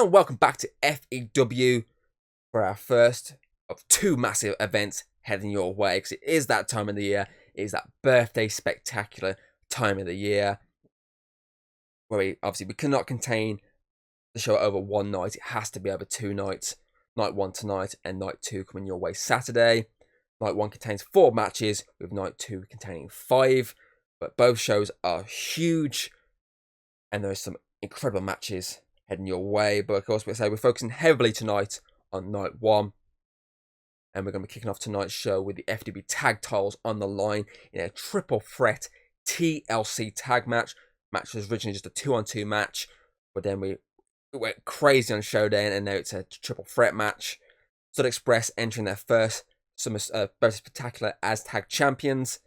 and welcome back to FEW for our first of two massive events heading your way, because it is that time of the year. It is that birthday spectacular time of the year where we cannot contain the show over one night. It has to be over 2 nights. Night 1 tonight and night 2 coming your way Saturday. Night 1 contains 4 matches, with night 2 containing 5. But both shows are huge, and there are some incredible matches heading your way. But of course, we're focusing heavily tonight on night 1. And we're going to be kicking off tonight's show with the FEW tag titles on the line in a triple threat TLC tag match. Match was originally just a 2-on-2 match, but then we went crazy on Showdown, and now it's a triple threat match. Stud Express entering their first Summer Spectacular as tag champions.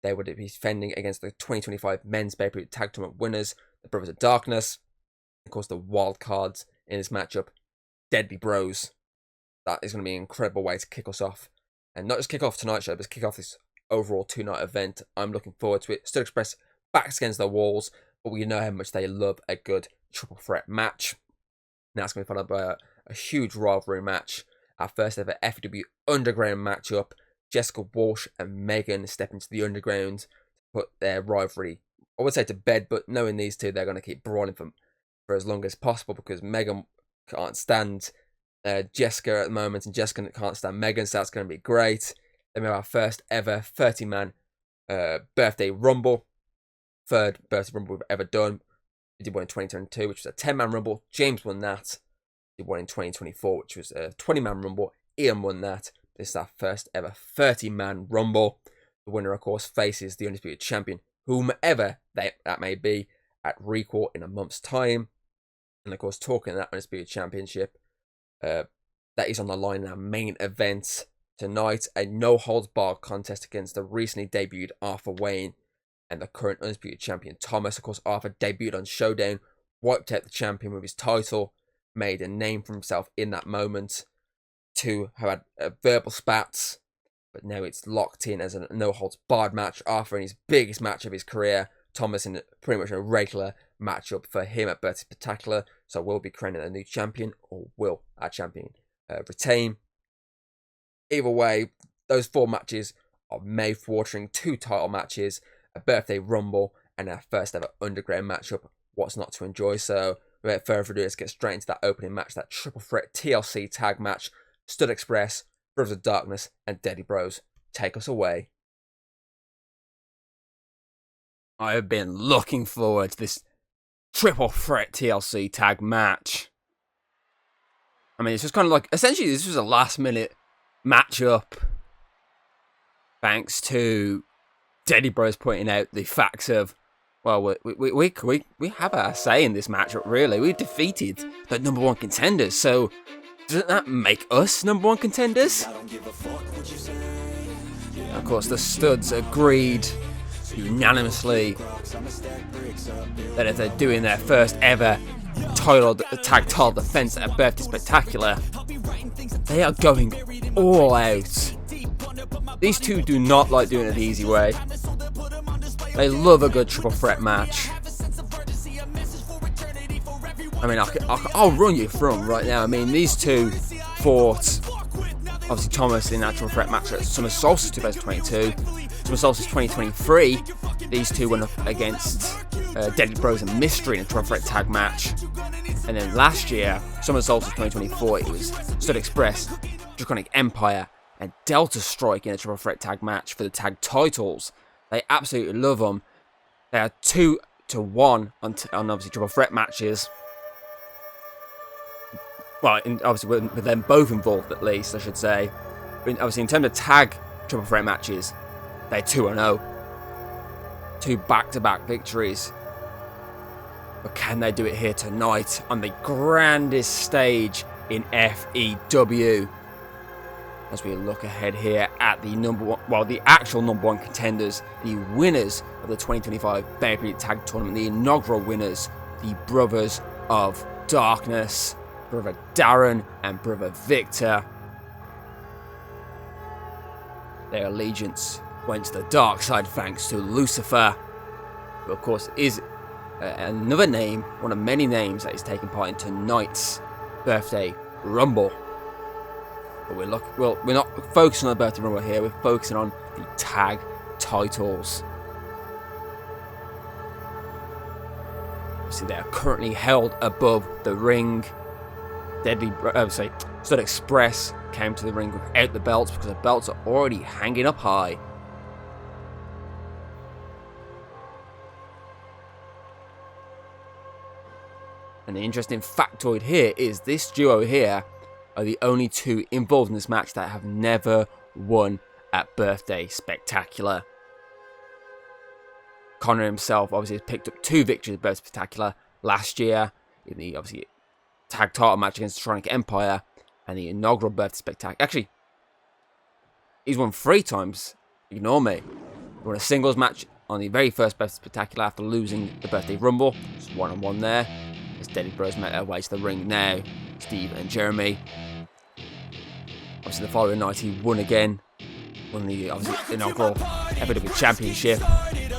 They would be defending against the 2025 Men's Pay-Per-View Tag Tournament winners, the Brothers of Darkness. Of course, the wild cards in this matchup, Deadly Bros. That is going to be an incredible way to kick us off. And not just kick off tonight's show, but kick off this overall 2-night event. I'm looking forward to it. Stud Express backs against their walls, but we know how much they love a good triple threat match. Now it's going to be followed by a huge rivalry match. Our first ever FEW Underground matchup. Jessica Walsh and Megan step into the Underground to put their rivalry, I would say, to bed, but knowing these two, they're going to keep brawling for as long as possible, because Megan can't stand Jessica at the moment, and Jessica can't stand Megan, so that's going to be great. Then we have our first ever 30-man birthday rumble. Third birthday rumble we've ever done. We did one in 2022, which was a 10-man rumble. James won that. We did one in 2024, which was a 20-man rumble. Ian won that. This is our first ever 30-man rumble. The winner, of course, faces the Undisputed Champion, whomever that may be, at Recall in a month's time. And, of course, talking that Undisputed Championship, that is on the line in our main event tonight. A no-holds-barred contest against the recently debuted Arthur Wayne and the current Undisputed Champion Thomas. Of course, Arthur debuted on Showdown, wiped out the champion with his title, made a name for himself in that moment. Two have had verbal spats, but now it's locked in as a no-holds-barred match. Arthur in his biggest match of his career, Thomas in pretty much a regular matchup for him at Birthday Spectacular. So we'll be crowning a new champion, or will our champion retain? Either way, those 4 matches are mouth-watering. 2 title matches, a birthday rumble, and our first ever underground matchup. What's not to enjoy? So without further ado, let's get straight into that opening match, that triple threat TLC tag match. Stud Express, Brothers of Darkness, and Deadly Bros. Take us away. I have been looking forward to this triple threat TLC tag match. I mean, it's just kind of like, essentially, this was a last minute matchup, thanks to Deadly Bros pointing out the facts of, well, we have our say in this matchup, really. We defeated the #1 contenders, so doesn't that make us #1 contenders? Of course, the Studs agreed unanimously that if they're doing their first ever tag title defense at a Birthday Spectacular, they are going all out. These two do not like doing it the easy way. They love a good triple threat match. I mean, I'll run you through them right now. I mean, these two fought, obviously, Thomas in that triple threat match at Summer Solstice 2022. Summer Solstice 2023, these two went up against Deadly Bros and Mystery in a triple threat tag match. And then last year, Summer Solstice 2024, it was Stud Express, Draconic Empire, and Delta Strike in a triple threat tag match for the tag titles. They absolutely love them. They are 2-1 on obviously triple threat matches. Well, obviously with them both involved, at least, I should say. But obviously, in terms of tag triple threat matches, they're 2-0. 2 back-to-back victories. But can they do it here tonight on the grandest stage in FEW? As we look ahead here at the the actual #1 contenders, the winners of the 2025 Pay-Per-View Tag Tournament, the inaugural winners, the Brothers of Darkness, Brother Darren and Brother Victor. Their allegiance went to the dark side thanks to Lucifer, who of course is another name, one of many names that is taking part in tonight's birthday rumble. But we're not focusing on the birthday rumble here. We're focusing on the tag titles. See, they are currently held above the ring. Stud Express came to the ring without the belts because the belts are already hanging up high. And the interesting factoid here is this duo here are the only two involved in this match that have never won at Birthday Spectacular. Connor himself obviously has picked up 2 victories at Birthday Spectacular last year in the obviously tag title match against the Tronic Empire and the inaugural Birthday Spectacular. Actually, he's won 3 times. Ignore me. He won a singles match on the very first Birthday Spectacular after losing the Birthday Rumble. Just 1-on-1 there. As Deadly Bros make their way to the ring now. Steve and Jeremy. Obviously, the following night he won again. Won the obviously inaugural FEW Championship.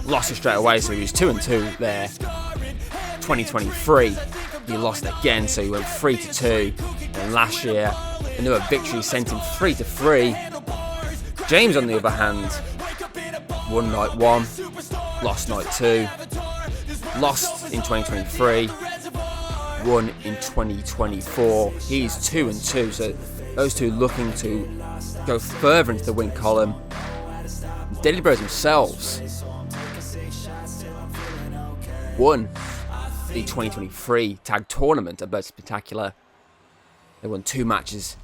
Lost it straight away, so he was 2-2 there. 2023, he lost again, so he went 3-2. And last year, another victory sent him 3-3. James, on the other hand, won night 1, lost night 2, lost in 2023, won in 2024. He's 2-2, so those two looking to go further into the win column. Deadly Bros themselves won the 2023 tag tournament at Birthday Spectacular. They won 2 matches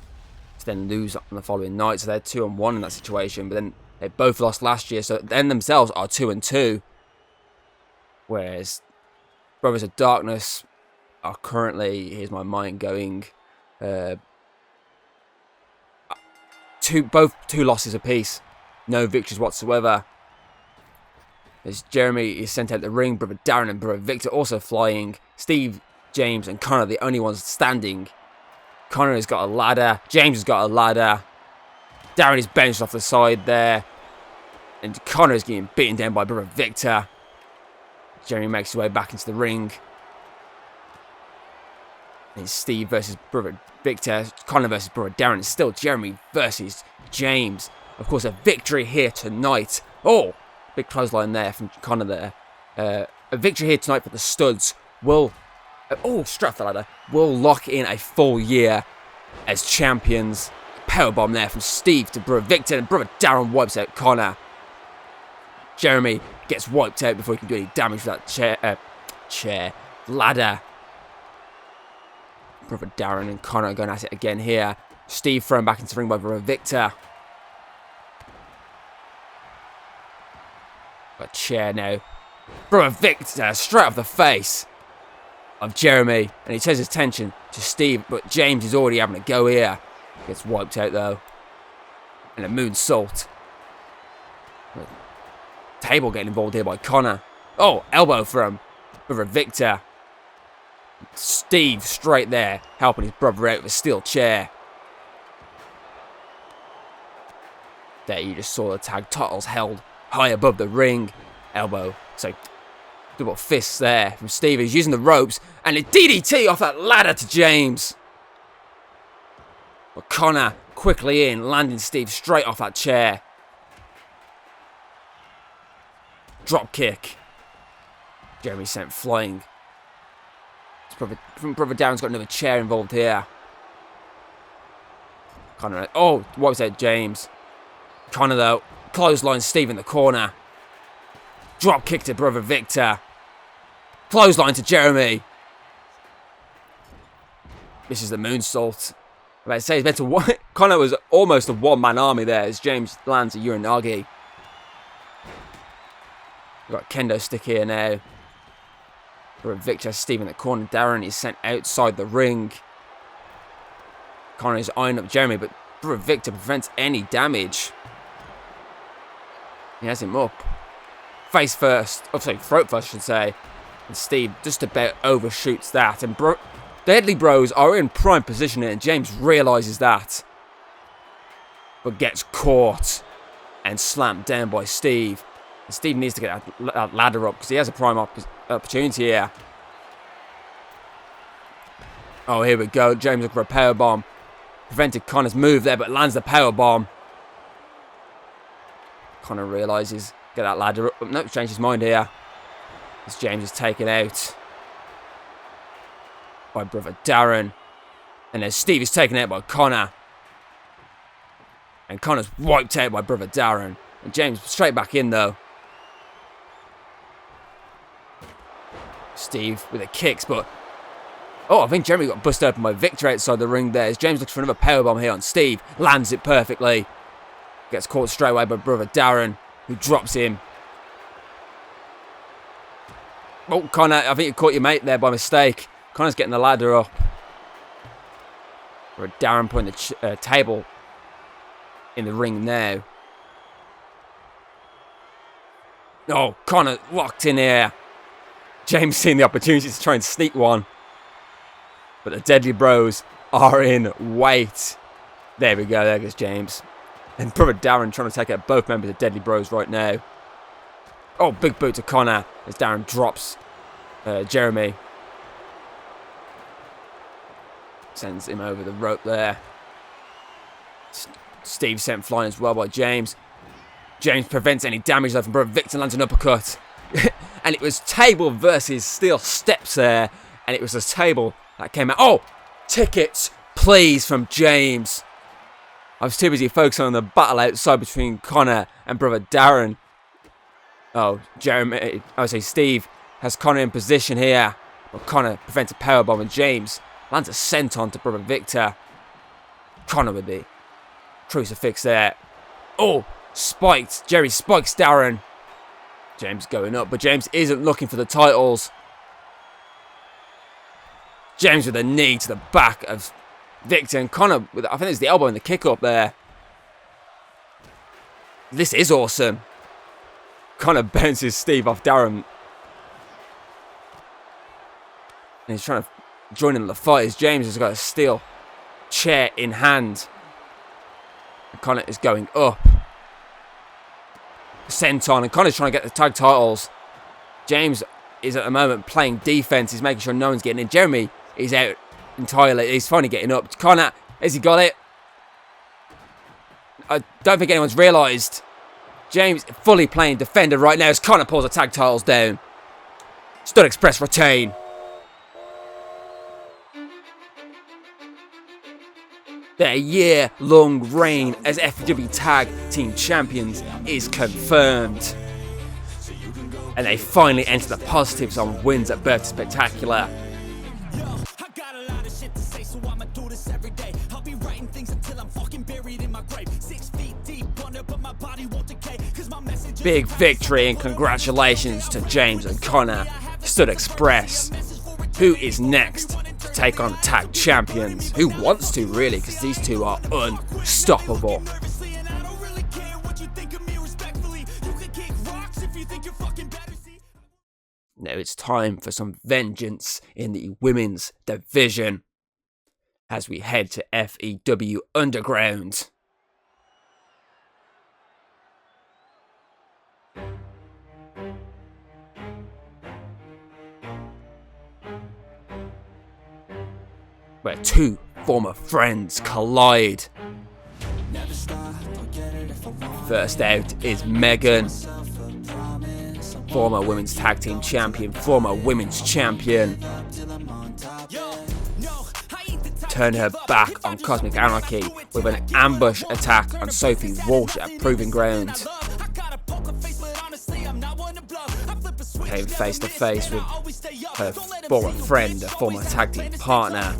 to then lose on the following night, so they're 2-1 in that situation. But then they both lost last year, so then themselves are 2-2. Whereas Brothers of Darkness are currently, here's my mind going, both 2 losses apiece, no victories whatsoever. As Jeremy is sent out the ring, Brother Darren and Brother Victor also flying. Steve, James and Connor the only ones standing. Connor has got a ladder. James has got a ladder. Darren is benched off the side there. And Connor is getting beaten down by Brother Victor. Jeremy makes his way back into the ring. It's Steve versus Brother Victor. Connor versus Brother Darren. It's still Jeremy versus James. Of course, a victory here tonight. Oh! Big clothesline there from Connor there. A victory here tonight for the Studs will, straight off the ladder, will lock in a full year as champions. Powerbomb there from Steve to Brother Victor, and Brother Darren wipes out Connor. Jeremy gets wiped out before he can do any damage to that ladder. Brother Darren and Connor are going at it again here. Steve thrown back into the ring by Brother Victor. Got a chair now. Brother Victor straight off the face of Jeremy, and he turns his attention to Steve, but James is already having a go here. Gets wiped out though. And a moonsault. Table getting involved here by Connor. Oh, elbow from Brother Victor. Steve straight there, helping his brother out with a steel chair. There you just saw the tag titles held high above the ring. Elbow. So, double fists there from Steve. He's using the ropes. And a DDT off that ladder to James. But Connor quickly in, landing Steve straight off that chair. Drop kick. Jeremy sent flying. Brother Darren's got another chair involved here. Connor. Oh, wipes out James. Connor though. Clothesline Steve in the corner. Drop kick to Brother Victor. Clothesline to Jeremy. This is the moonsault. I say he's meant to. Connor was almost a one-man army there as James lands a Uranagi. We've got a kendo stick here now. Brother Victor, Steve in the corner. Darren is sent outside the ring. Connor is eyeing up Jeremy, but Brother Victor prevents any damage. He has him up. Face first. Oh, sorry, throat first, I should say. And Steve just about overshoots that. And Deadly Bros are in prime position here, and James realises that. But gets caught and slammed down by Steve. Steve needs to get that ladder up because he has a prime opportunity here. Oh, here we go. James looking for a power bomb. Prevented Connor's move there, but lands the power bomb. Connor realises, get that ladder up. Nope, changed his mind here. As James is taken out by brother Darren. And then Steve is taken out by Connor. And Connor's wiped out by brother Darren. And James straight back in though. Steve with the kicks, but oh, I think Jeremy got busted open by Victor outside the ring there. As James looks for another powerbomb here on Steve. Lands it perfectly. Gets caught straight away by brother Darren, who drops him. Oh, Connor, I think you caught your mate there by mistake. Connor's getting the ladder up. Brother Darren putting the table in the ring now. Oh, Connor locked in here. James seeing the opportunity to try and sneak one. But the Deadly Bros are in wait. There we go. There goes James. And brother Darren trying to take out both members of Deadly Bros right now. Oh, big boot to Connor as Darren drops Jeremy. Sends him over the rope there. Steve sent flying as well by James. James prevents any damage though from brother Victor, lands an uppercut. And it was table versus steel steps there. And it was a table that came out. Oh, tickets, please, from James. I was too busy focusing on the battle outside between Connor and brother Darren. Oh, Jeremy, I would say Steve has Connor in position here. But Connor prevents a powerbomb and James lands a senton to brother Victor. Connor with the crucifix there. Oh, spiked. Jerry spikes Darren. James going up, but James isn't looking for the titles. James with a knee to the back of Victor, and Connor with, I think it's the elbow and the kick up there. This is awesome. Connor bounces Steve off Darren. And he's trying to join in the fight as James has got a steel chair in hand. And Connor is going up. Senton, and Connor's trying to get the tag titles. James is at the moment playing defense. He's making sure no one's getting in. Jeremy is out entirely. He's finally getting up. Connor, has he got it? I don't think anyone's realised. James fully playing defender right now as Connor pulls the tag titles down. Stud Express retain. Their year-long reign as FEW Tag Team Champions is confirmed. And they finally enter the positives on wins at Birthday Spectacular. Big victory and congratulations to James and Connor. Stud Express. Who is next to take on the tag champions? Who wants to, really, because these two are unstoppable. Now it's time for some vengeance in the women's division as we head to FEW Underground. Where two former friends collide. First out is Megan, former women's tag team champion, former women's champion. Turn her back on Cosmic Anarchy with an ambush attack on Sophie Walsh at Proving Ground. Came face to face with her former friend, a former tag team partner,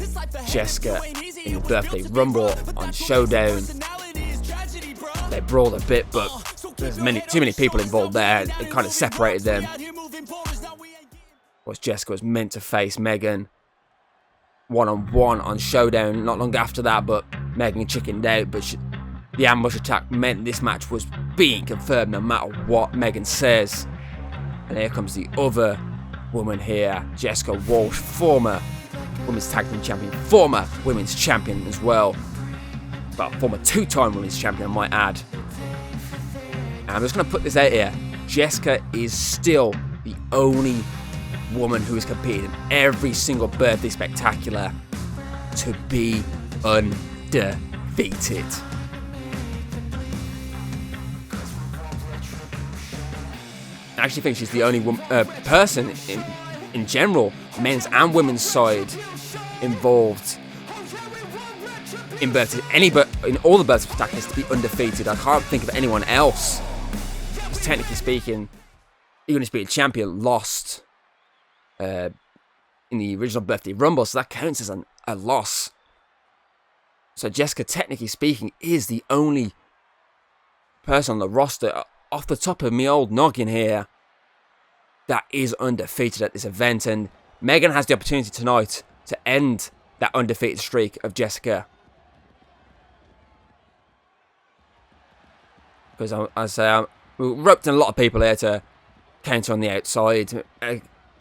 Jessica, in the Birthday Rumble on Showdown. They brawled a bit, but there's too many people involved there. It kind of separated them. Was Jessica was meant to face Megan one-on-one on Showdown not long after that, but Megan chickened out. But the ambush attack meant this match was being confirmed no matter what Megan says. And here comes the other woman here, Jessica Walsh, former women's tag team champion, former women's champion as well. Well, former two-time women's champion, I might add. And I'm just going to put this out here. Jessica is still the only woman who has competed in every single birthday spectacular to be undefeated. I actually think she's the only person in general, men's and women's side, involved in in all the birthday spectaculars to be undefeated. I can't think of anyone else. Because technically speaking, the Undisputed Champion lost in the original birthday rumble, so that counts as a loss. So Jessica, technically speaking, is the only person on the roster, off the top of me old noggin here, that is undefeated at this event. And Megan has the opportunity tonight to end that undefeated streak of Jessica. Because we roped in a lot of people here to counter on the outside.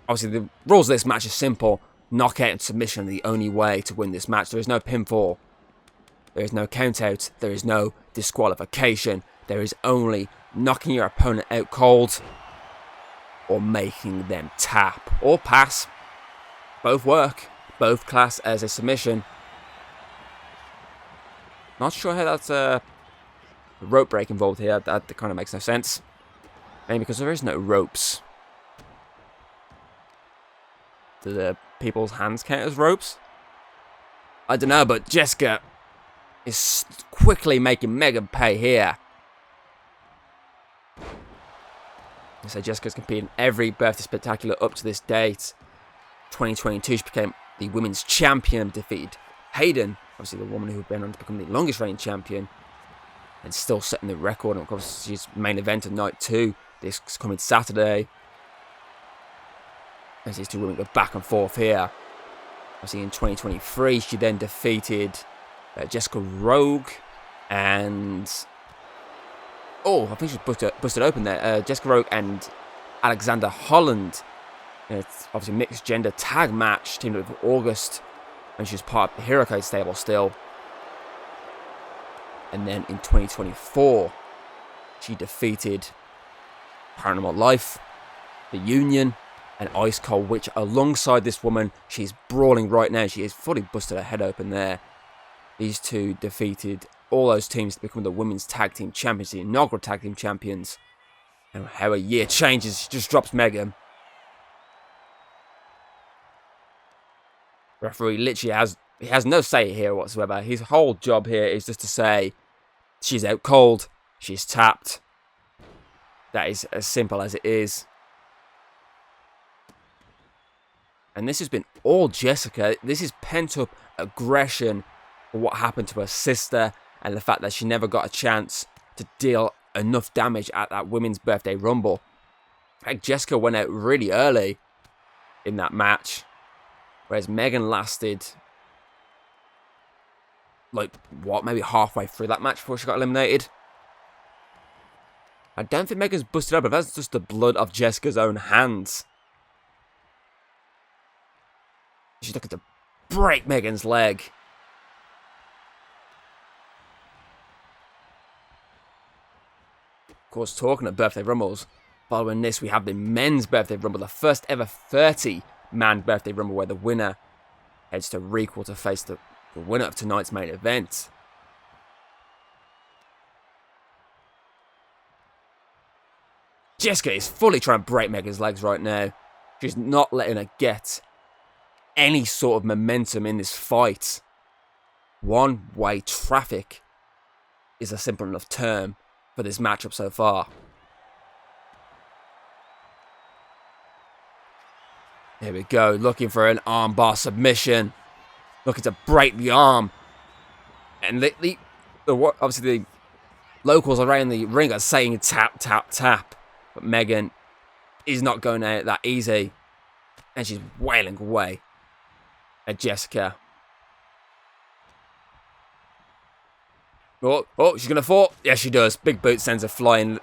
Obviously, the rules of this match are simple. Knockout and submission are the only way to win this match. There is no pinfall. There is no countout. There is no disqualification. There is only knocking your opponent out cold or making them tap or pass. Both work. Both class as a submission. Not sure how that's a rope break involved here. That kind of makes no sense. Mainly because there is no ropes. Do the people's hands count as ropes? I don't know, but Jessica is quickly making Megan pay here. So Jessica's competed in every birthday spectacular up to this date. 2022, she became the women's champion, defeated Hayden, obviously the woman who went on to become the longest reigning champion, and still setting the record. And of course, she's main event of night 2 this coming Saturday. As these two women go back and forth here. Obviously in 2023, she then defeated Jessica Rogue and... Oh, I think she's busted open there. Jessica Rogue and Alexander Holland. It's obviously a mixed gender tag match teamed up with August. And she's part of the Hero Code stable still. And then in 2024, she defeated Paranormal Life, The Union, and Ice Cold Witch. Alongside this woman, she's brawling right now. She has fully busted her head open there. These two defeated all those teams to become the Women's Tag Team Champions, the inaugural Tag Team Champions. And how a year changes, she just drops Megan. Referee literally has no say here whatsoever. His whole job here is just to say, she's out cold, she's tapped. That is as simple as it is. And this has been all Jessica. This is pent-up aggression for what happened to her sister and the fact that she never got a chance to deal enough damage at that Women's Birthday Rumble. Like, Jessica went out really early in that match, whereas Megan lasted, like, what, maybe halfway through that match before she got eliminated. I don't think Megan's busted up, but that's just the blood of Jessica's own hands. She's looking to break Megan's leg. Of course, talking of birthday rumbles, following this we have the men's birthday rumble, the first ever 30-man birthday rumble where the winner heads to Recall to face the winner of tonight's main event. Jessica is fully trying to break Megan's legs right now. She's not letting her get any sort of momentum in this fight. One-way traffic is a simple enough term for this matchup so far. Here we go, looking for an armbar submission, looking to break the arm, and obviously the locals around the ring are saying tap, tap, tap, but Megan is not going out that easy, and she's wailing away at Jessica. Oh, she's going to fall. Yes, she does. Big boot sends her flying.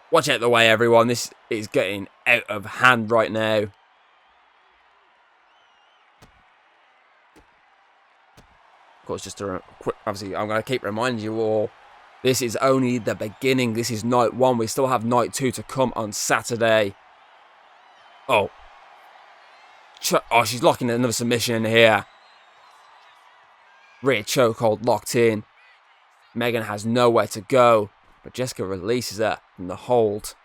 Watch out the way, everyone. This is getting out of hand right now. Of course, just a quick, obviously, I'm going to keep reminding you all This is only the beginning. This is night 1. We still have night 2 to come on Saturday. Oh. Oh, she's locking another submission in here. Rear chokehold locked in. Megan has nowhere to go, but Jessica releases her from the hold.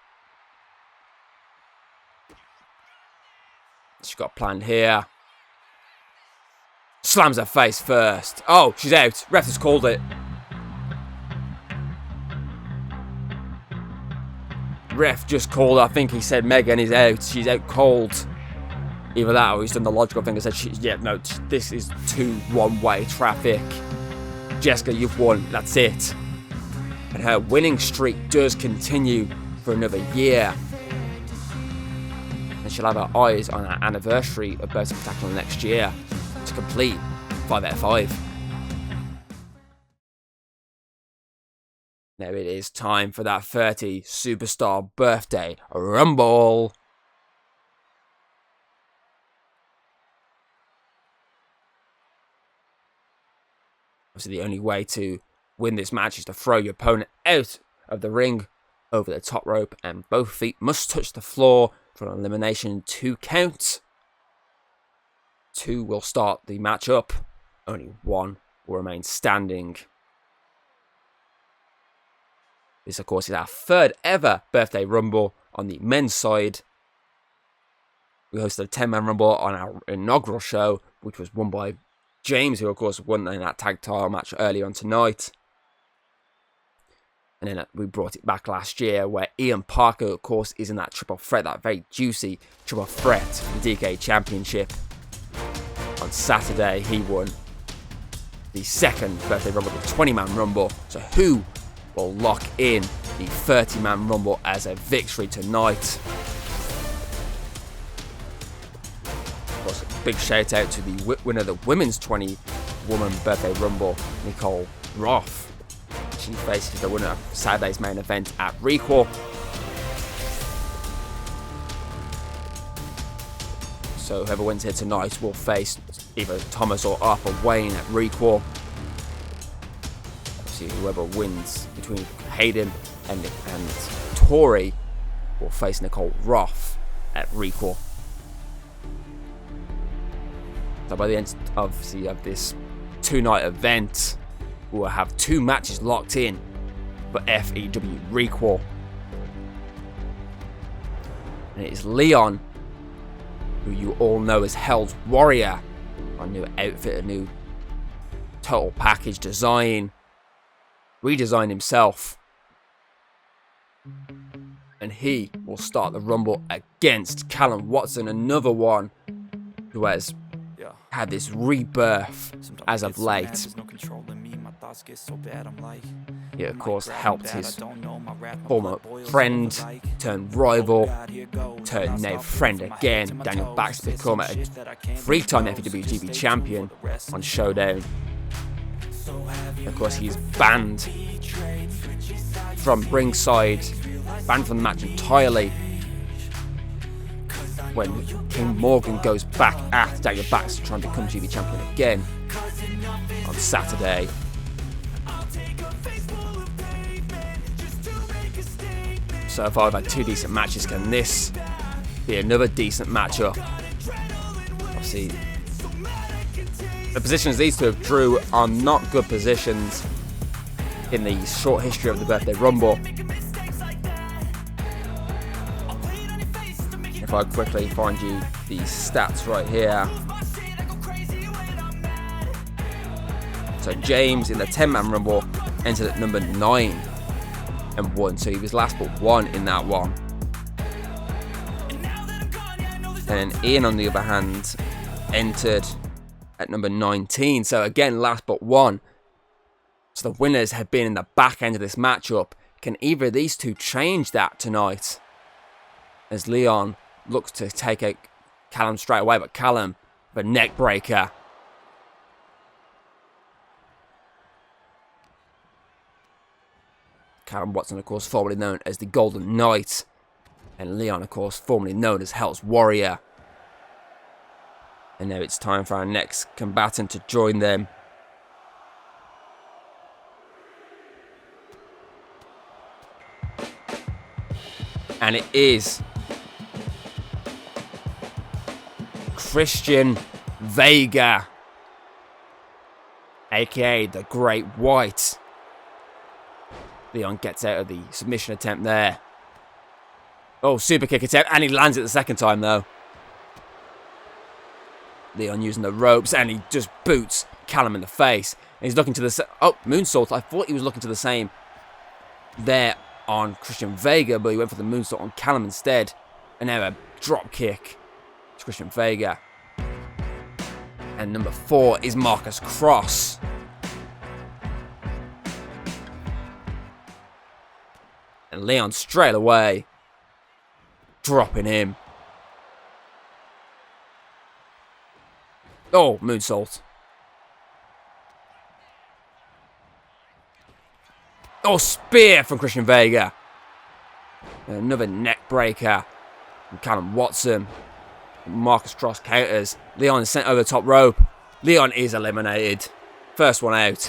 She's got planned here. Slams her face first. Oh, she's out. Ref has called it. Ref just called. I think he said Megan is out. She's out cold. Either that or he's done the logical thing and said, yeah, no, this is 2 one-way traffic. Jessica, you've won. That's it. And her winning streak does continue for another year. And she'll have her eyes on her anniversary of Birthday Spectacular next year to complete 5 out of 5. Now it is time for that 30 Superstar Birthday Rumble. Obviously, the only way to win this match is to throw your opponent out of the ring over the top rope, and both feet must touch the floor for an elimination 2 count. 2 will start the match up. Only 1 will remain standing. This, of course, is our 3rd ever Birthday Rumble on the men's side. We hosted a 10-man Rumble on our inaugural show, which was won by James, who, of course, won in that tag title match earlier on tonight. And then we brought it back last year, where Ian Parker, of course, is in that triple threat, that very juicy triple threat for the DK Championship. On Saturday, he won the 2nd Birthday Rumble, the 20-man Rumble. So who will lock in the 30-man Rumble as a victory tonight? Of course, a big shout out to the winner of the women's 20-woman Birthday Rumble, Nicole Roth. She faces the winner of Saturday's main event at Requel. So whoever wins here tonight will face either Thomas or Arthur Wayne at Requel. Obviously, whoever wins between Hayden and Tori will face Nicole Roth at Requel. So by the end of this 2-night event, we will have 2 matches locked in for FEW Requel. And it is Leon, who you all know as Hell's Warrior, a new outfit, a new total package design, redesigned himself. And he will start the Rumble against Callum Watson, another one who has had this rebirth as of late. He, of course, helped his former friend turn rival, turn now friend again, Daniel Baxter, become a 3-time FEW Champion on Showdown. Of course, he's banned from ringside, banned from the match entirely when King Morgan goes back at Daniel Baxter trying to become GB Champion again on Saturday. So far, I've had 2 decent matches. Can this be another decent matchup? Obviously, the positions these 2 have drew are not good positions in the short history of the Birthday Rumble. If I quickly find you the stats right here. So James in the 10-man Rumble entered at number 9 and won. So he was last but 1 in that one. And then Ian, on the other hand, entered at number 19. So again, last but 1. So the winners have been in the back end of this matchup. Can either of these 2 change that tonight? As Leon looks to take out Callum straight away, but Callum, the neck breaker. Callum Watson, of course, formerly known as the Golden Knight. And Leon, of course, formerly known as Hell's Warrior. And now it's time for our next combatant to join them. And it is Christian Vega, aka the Great White. Leon gets out of the submission attempt there. Oh, super kick attempt, and he lands it the second time though. Leon using the ropes, and he just boots Callum in the face. And he's looking to the... Oh, moonsault. I thought he was looking to the same there on Christian Vega, but he went for the moonsault on Callum instead. And now a drop kick to Christian Vega. And number 4 is Marcus Cross. And Leon straight away dropping him. Oh, moonsault. Oh, spear from Christian Vega. And another neck breaker from Callum Watson. Marcus Cross counters. Leon is sent over the top rope. Leon is eliminated. First one out.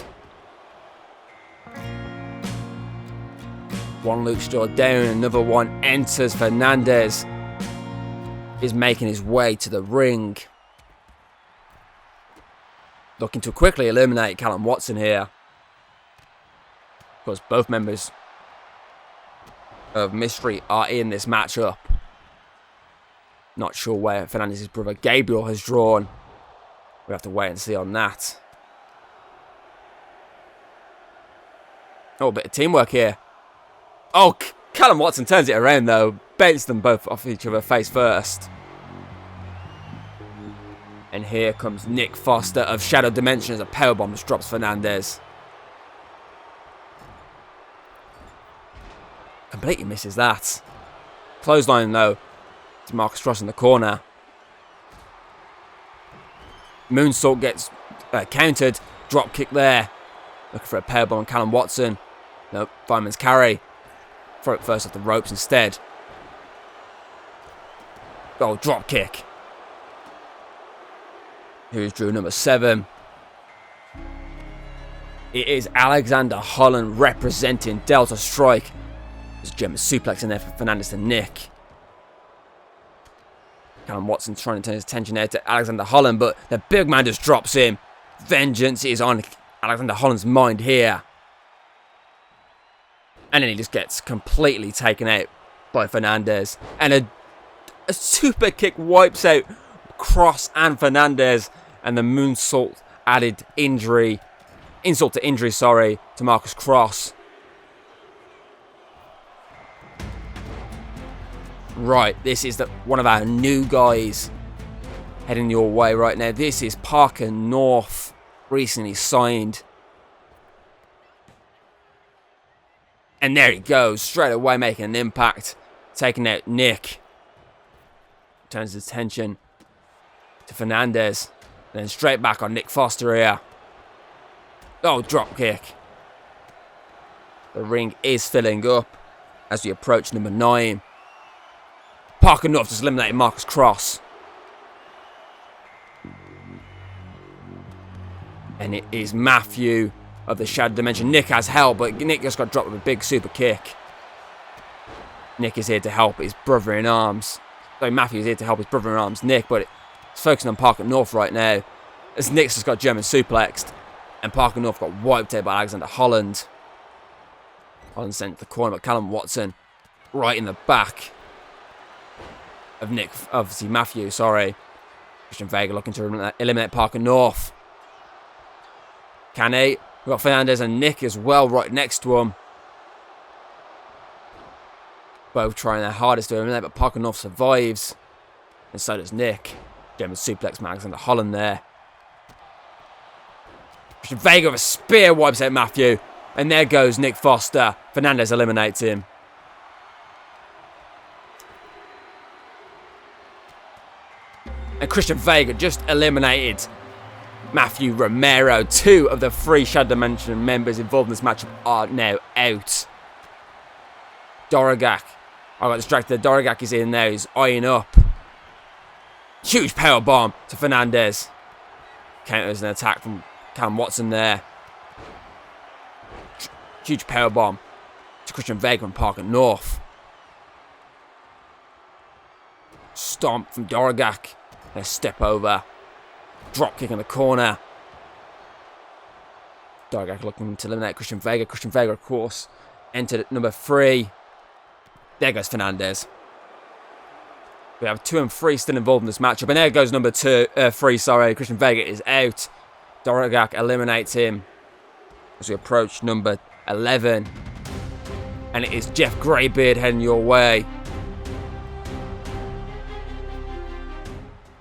One Luke Shaw down. Another one enters. Fernandez is making his way to the ring. Looking to quickly eliminate Callum Watson here. Of course, both members of Mystery are in this matchup. Not sure where Fernandez's brother Gabriel has drawn. We'll have to wait and see on that. Oh, a bit of teamwork here. Oh, Callum Watson turns it around though. Bends them both off each other face first. And here comes Nick Foster of Shadow Dimension as a powerbomb just drops Fernandez. Completely misses that. Clothesline though to Marcus Cross in the corner. Moonsault gets countered. Drop kick there. Looking for a powerbomb on Callum Watson. Nope, fireman's carry. Throw it first off the ropes instead. Oh, drop kick. Here's Drew number 7. It is Alexander Holland representing Delta Strike. There's a German suplex in there for Fernandez and Nick. Callum Watson trying to turn his attention there to Alexander Holland, but the big man just drops him. Vengeance is on Alexander Holland's mind here. And then he just gets completely taken out by Fernandez. And a super kick wipes out Cross and Fernandez. And the moonsault added insult to injury, to Marcus Cross. Right, this is one of our new guys heading your way right now. This is Parker North, recently signed. And there he goes, straight away making an impact, taking out Nick. Turns his attention to Fernandez. Then straight back on Nick Foster here. Oh, drop kick. The ring is filling up as we approach number 9. Parker North just eliminated Marcus Cross. And it is Matthew of the Shadow Dimension. Nick has help, but Nick just got dropped with a big super kick. Nick is here to help his brother in arms. Sorry, Matthew is here to help his brother in arms, Nick, but it's focusing on Parker North right now. As Nick's just got German suplexed. And Parker North got wiped out by Alexander Holland. Holland sent to the corner, but Callum Watson right in the back of Nick, obviously Matthew, Christian Vega looking to eliminate Parker North. Can he? We've got Fernandez and Nick as well right next to him. Both trying their hardest to eliminate, but Parker North survives. And so does Nick. German suplex Max and the Holland there. Christian Vega with a spear wipes out Matthew. And there goes Nick Foster. Fernandez eliminates him. And Christian Vega just eliminated Matthew Romero. 2 of the 3 Shadow Dimension members involved in this matchup are now out. Doragak. I got distracted. Doragak is in there. He's eyeing up. Huge power bomb to Fernandez. Counters an attack from Callum Watson there. Huge power bomb to Christian Vega and Parker North. stomp from Dorogak. And a step over. Drop kick in the corner. Dorogak looking to eliminate Christian Vega. Christian Vega, of course, entered at number 3. There goes Fernandez. We have 2 and 3 still involved in this matchup. And there goes number 3, Christian Vega is out. Dorogak eliminates him as we approach number 11. And it is Jeff Greybeard heading your way.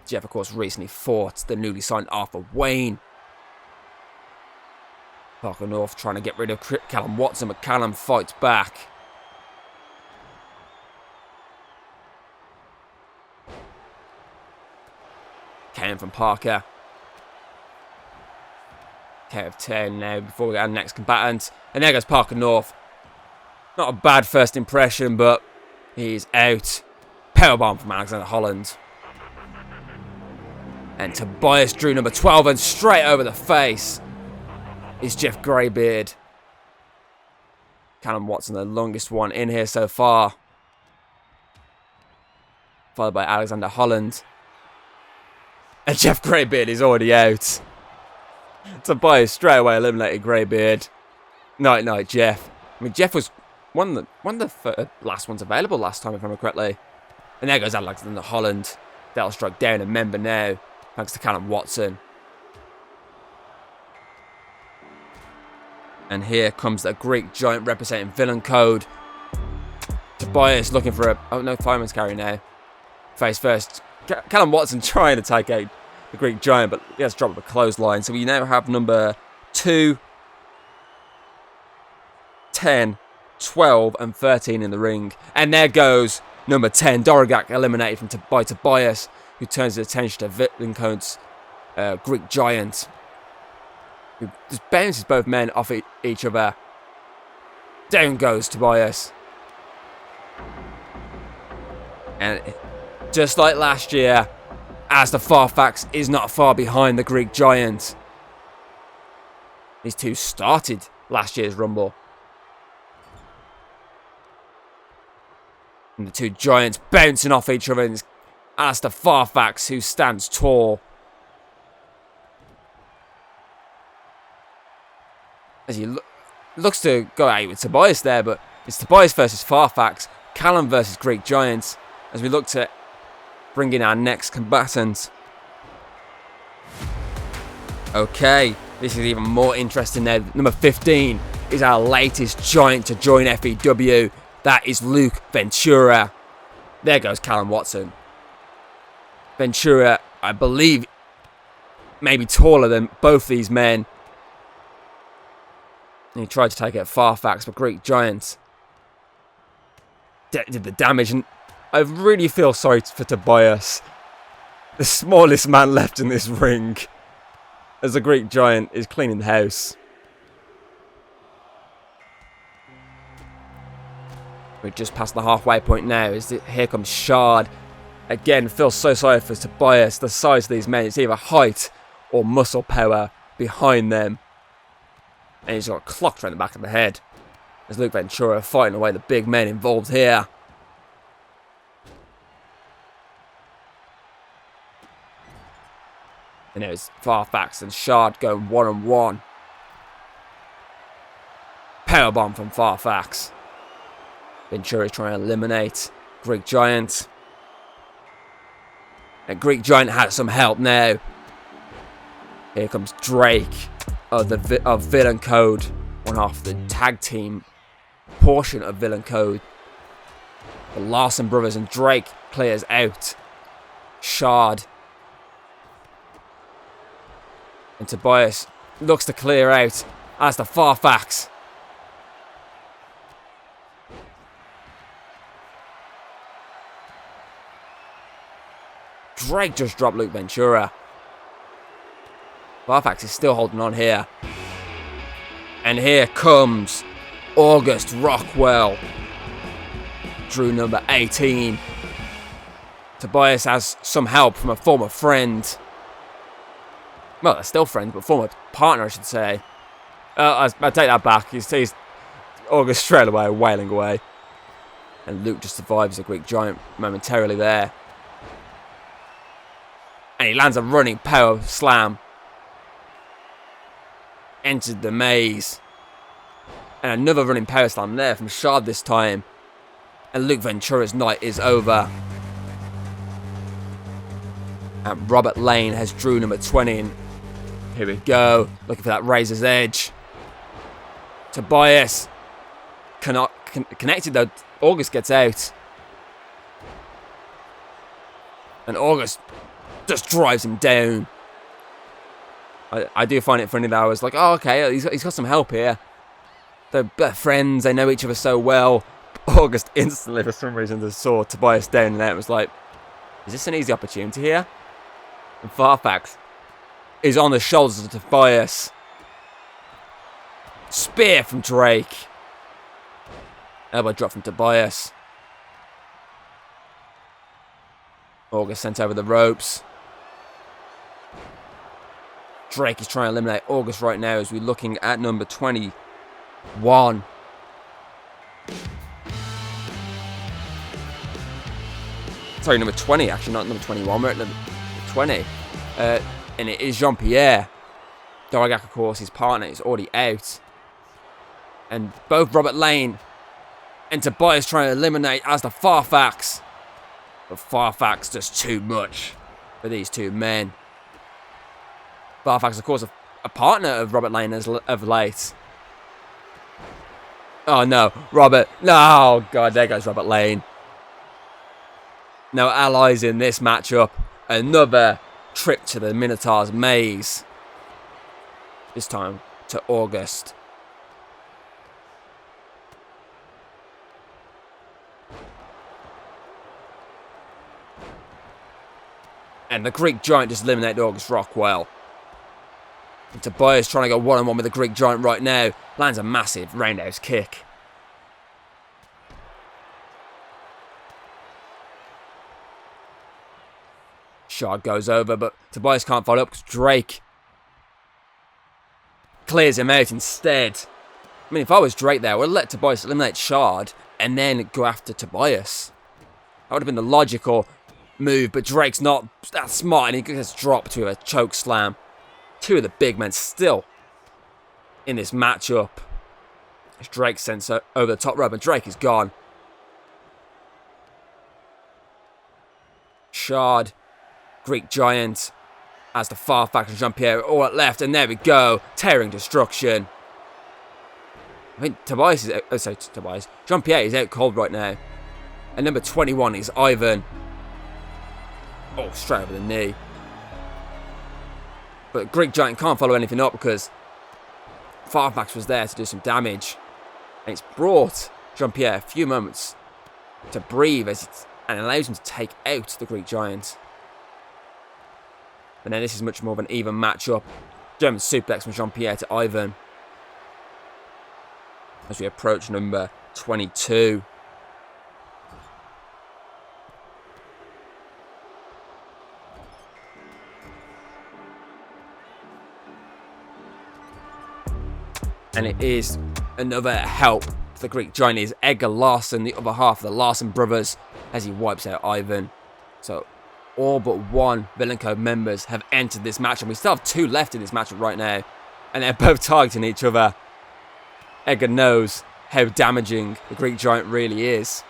Jeff, of course, recently fought the newly signed Arthur Wayne. Parker North trying to get rid of Callum Watson, but Callum fights back. Came from Parker. Count of 10 now before we get our next combatant. And there goes Parker North. Not a bad first impression, but he's out. Powerbomb from Alexander Holland. And Tobias drew number 12, and straight over the face is Jeff Greybeard. Callum Watson, the longest one in here so far. Followed by Alexander Holland. And Jeff Greybeard is already out. Tobias straight away eliminated Greybeard. Night, Jeff. I mean, Jeff was one of the last ones available last time, if I remember correctly. And there goes Alexander Holland. That'll strike down a member now, thanks to Callum Watson. And here comes the Greek Giant representing Villain Code. Tobias looking for a... Oh, no, fireman's carry now. Face first. Callum Watson trying to take out the Greek Giant, but he has dropped a clothesline. So we now have number 2, 10, 12, and 13 in the ring. And there goes number 10, Dorogak, eliminated by Tobias, who turns his attention to Villain Code's Greek Giant, who just bounces both men off each other. Down goes Tobias. And just like last year, as the Farfax is not far behind the Greek Giant. These two started last year's Rumble. And the two giants bouncing off each other. And it's Alistair Farfax who stands tall. As he looks to go out with Tobias there, but it's Tobias versus Farfax. Callum versus Greek Giants. As we look to bring in our next combatant. Okay, this is even more interesting now. Number 15 is our latest giant to join FEW. That is Luke Ventura. There goes Callum Watson. Ventura, I believe, maybe taller than both these men. And he tried to take out Farfax, but Greek Giant did the damage. And I really feel sorry for Tobias, the smallest man left in this ring, as the Greek Giant is cleaning the house. We're just past the halfway point now. Here comes Shard. Again, feel so sorry for Tobias. The size of these men, it's either height or muscle power behind them. And he's got clocked around the back of the head. As Luke Ventura fighting away the big men involved here. And there's Farfax and Shard going one-on-one. Powerbomb from Farfax. Ventura trying to eliminate Greek Giant. And Greek Giant has some help now. Here comes Drake of Villain Code, one half of the tag team portion of Villain Code. The Larson brothers and Drake clears out Shard. And Tobias looks to clear out as the Farfax. Drake just dropped Luke Ventura. Farfax is still holding on here. And here comes August Rockwell. Drew number 18. Tobias has some help from a former friend. Well, they're still friends, but former partner, I should say. I take that back. He's August straight away, wailing away. And Luke just survives the Greek Giant momentarily there. And he lands a running power slam. Entered the maze. And another running power slam there from Shard this time. And Luke Ventura's night is over. And Robert Lane has drew number 20 in. Here we go. Looking for that razor's edge. Tobias. Connected though. August gets out. And August just drives him down. I do find it funny that I was like, oh, okay, he's got some help here. They're friends. They know each other so well. August instantly, for some reason, just saw Tobias down and it was like, is this an easy opportunity here? And Farfax is on the shoulders of Tobias. Spear from Drake. Elbow drop from Tobias. August sent over the ropes. Drake is trying to eliminate August right now as we're looking at number 21. Sorry, number 20, actually, not number 21. We're at number 20. And it is Jean-Pierre. Doragak, of course, his partner, is already out. And both Robert Lane and Tobias trying to eliminate as the Farfax. But Farfax does too much for these two men. Farfax, of course, a partner of Robert Lane of late. Oh, no. Robert. No. Oh, God. There goes Robert Lane. No allies in this matchup. Another trip to the Minotaur's maze. This time to August. And the Greek Giant just eliminated August Rockwell. And Tobias trying to go one-on-one with the Greek Giant right now. Lands a massive roundhouse kick. Shard goes over, but Tobias can't follow up because Drake clears him out instead. I mean, if I was Drake there, I would let Tobias eliminate Shard and then go after Tobias. That would have been the logical move, but Drake's not that smart and he gets dropped to a choke slam. Two of the big men still in this matchup. As Drake sends over the top rope and Drake is gone. Shard, Greek Giant, as the Farfax and Jean-Pierre all at left, and there we go, tearing destruction. I mean, Tobias is Jean-Pierre is out cold right now. And number 21 is Ivan. Oh, straight over the knee. But Greek Giant can't follow anything up because Farfax was there to do some damage. And it's brought Jean-Pierre a few moments to breathe and allows him to take out the Greek Giant. But then this is much more of an even matchup. German suplex from Jean-Pierre to Ivan. As we approach number 22. And it is another help for the Greek Giant. It is Edgar Larson, the other half of the Larson brothers, as he wipes out Ivan. So all but one Villain Code members have entered this match, and we still have two left in this matchup right now. And they're both targeting each other. Edgar knows how damaging the Greek Giant really is.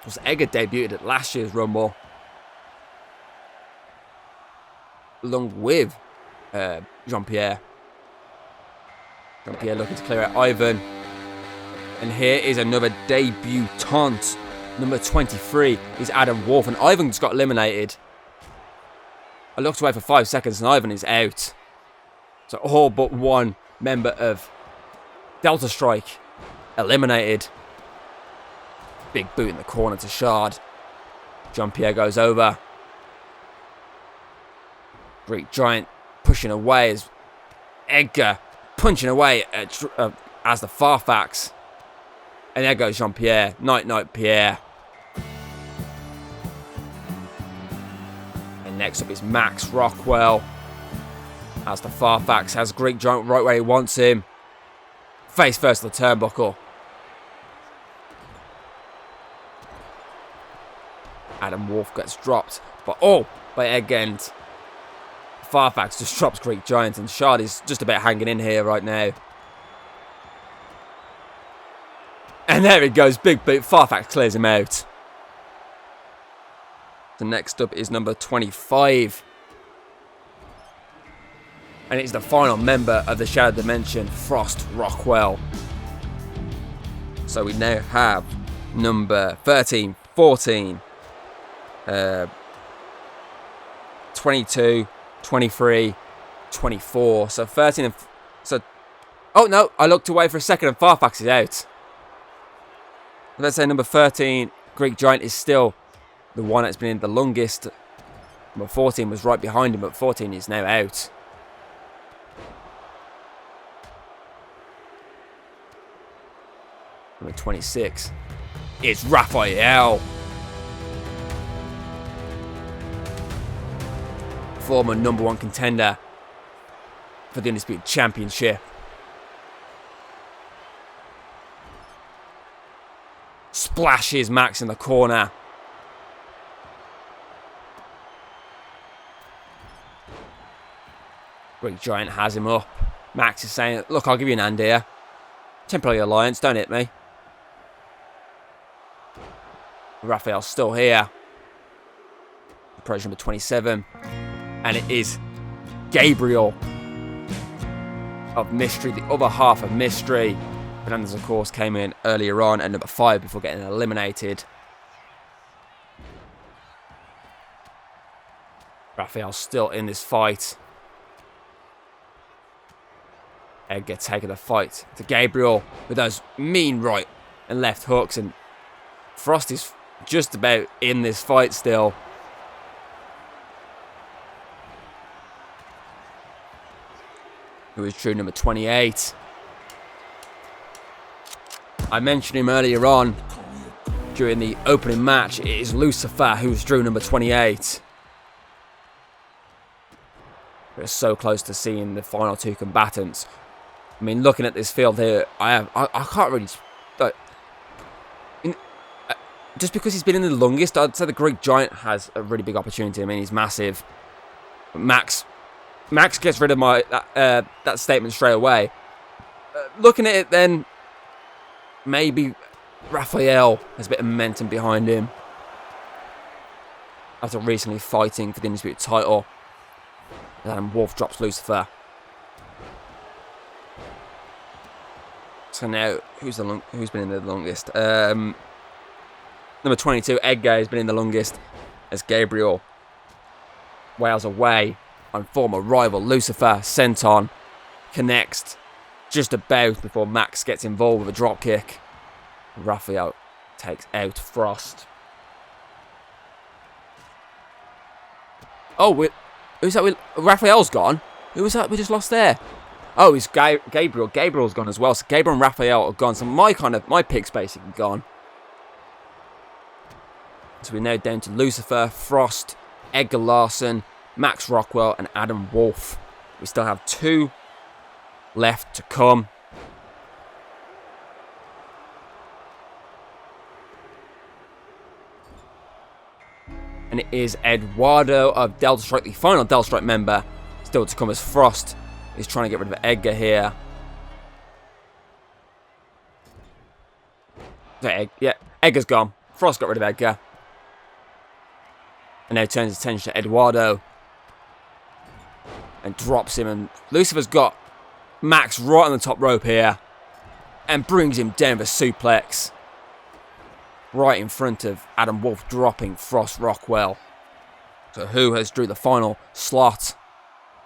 Because Edgar debuted at last year's Rumble, along with Jean-Pierre. Jean-Pierre looking to clear out Ivan. And here is another debutant. Number 23 is Adam Wolf. And Ivan just got eliminated. I looked away for 5 seconds and Ivan is out. So all but one member of Delta Strike eliminated. Big boot in the corner to Shard. Jean-Pierre goes over. Greek Giant pushing away as Edgar punching away as the Farfax. And there goes Jean-Pierre. Night, night, Pierre. And next up is Max Rockwell. As the Farfax has Greek Giant right where he wants him. Face first to the turnbuckle. Adam Wolf gets dropped. But by Eggend. Farfax just drops Greek Giant, and Shard is just about hanging in here right now. And there it goes, big boot. Farfax clears him out. The next up is number 25. And it's the final member of the Shadow Dimension, Frost Rockwell. So we now have number 13, 14, 22, 23, 24. So 13 and... Oh no, I looked away for a second and Farfax is out. Let's say number 13, Greek Giant, is still the one that's been in the longest. Number 14 was right behind him, but 14 is now out. Number 26, it's Raphael. Former number 1 contender for the Undisputed Championship. Splashes Max in the corner. Greek Giant has him up. Max is saying, look, I'll give you an hand here. Temporary alliance, don't hit me. Raphael's still here. Approach number 27. And it is Gabriel of Mystery, the other half of Mystery. Fernandez, of course, came in earlier on at number 5 before getting eliminated. Raphael's still in this fight. Edgar taking the fight to Gabriel with those mean right and left hooks. And Frost is just about in this fight still. Who is true number 28. I mentioned him earlier on during the opening match. It is Lucifer who's drew number 28. We're so close to seeing the final 2 combatants. I mean, looking at this field here, I can't really... just because he's been in the longest, I'd say the Greek Giant has a really big opportunity. I mean, he's massive. Max gets rid of that statement straight away. Looking at it then, maybe Raphael has a bit of momentum behind him after recently fighting for the Undisputed title. Adam Wolf drops Lucifer. So now, who's been in the longest? Number 22, Edgar, has been in the longest as Gabriel wails away on former rival Lucifer. Senton connects just about before Max gets involved with a dropkick. Raphael takes out Frost. Oh, who's that? Raphael's gone. Who was that we just lost there? Oh, it's Gabriel. Gabriel's gone as well. So Gabriel and Raphael are gone. So my pick's basically gone. So we're now down to Lucifer, Frost, Edgar Larson, Max Rockwell, and Adam Wolf. We still have 2 left to come. And it is Eduardo of Delta Strike, the final Delta Strike member, still to come, as Frost is trying to get rid of Edgar here. Yeah, Edgar's gone. Frost got rid of Edgar. And now turns his attention to Eduardo. And drops him. And Lucifer's got Max right on the top rope here. And brings him down with a suplex. Right in front of Adam Wolf, dropping Frost Rockwell. So who has drew the final slot?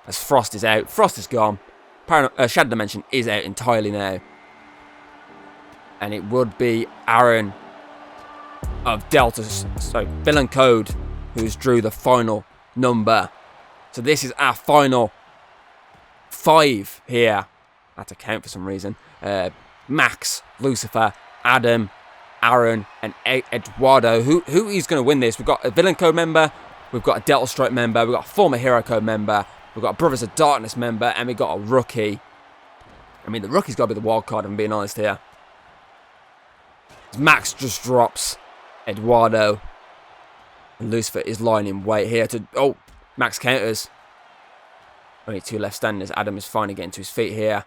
As Frost is out. Frost is gone. Shadow Dimension is out entirely now. And it would be Aaron of Delta, Villain Code, who's drew the final number. So this is our final 5 here. I had to count for some reason. Max, Lucifer, Adam, Aaron, and Eduardo. Who is going to win this? We've got a Villain Code member. We've got a Delta Strike member. We've got a former Hero Code member. We've got a Brothers of Darkness member. And we've got a rookie. I mean, the rookie's got to be the wild card, I'm being honest here. Max just drops Eduardo. And Lucifer is lying in wait here to... Oh, Max counters. Only 2 left standing as Adam is finally getting to his feet here.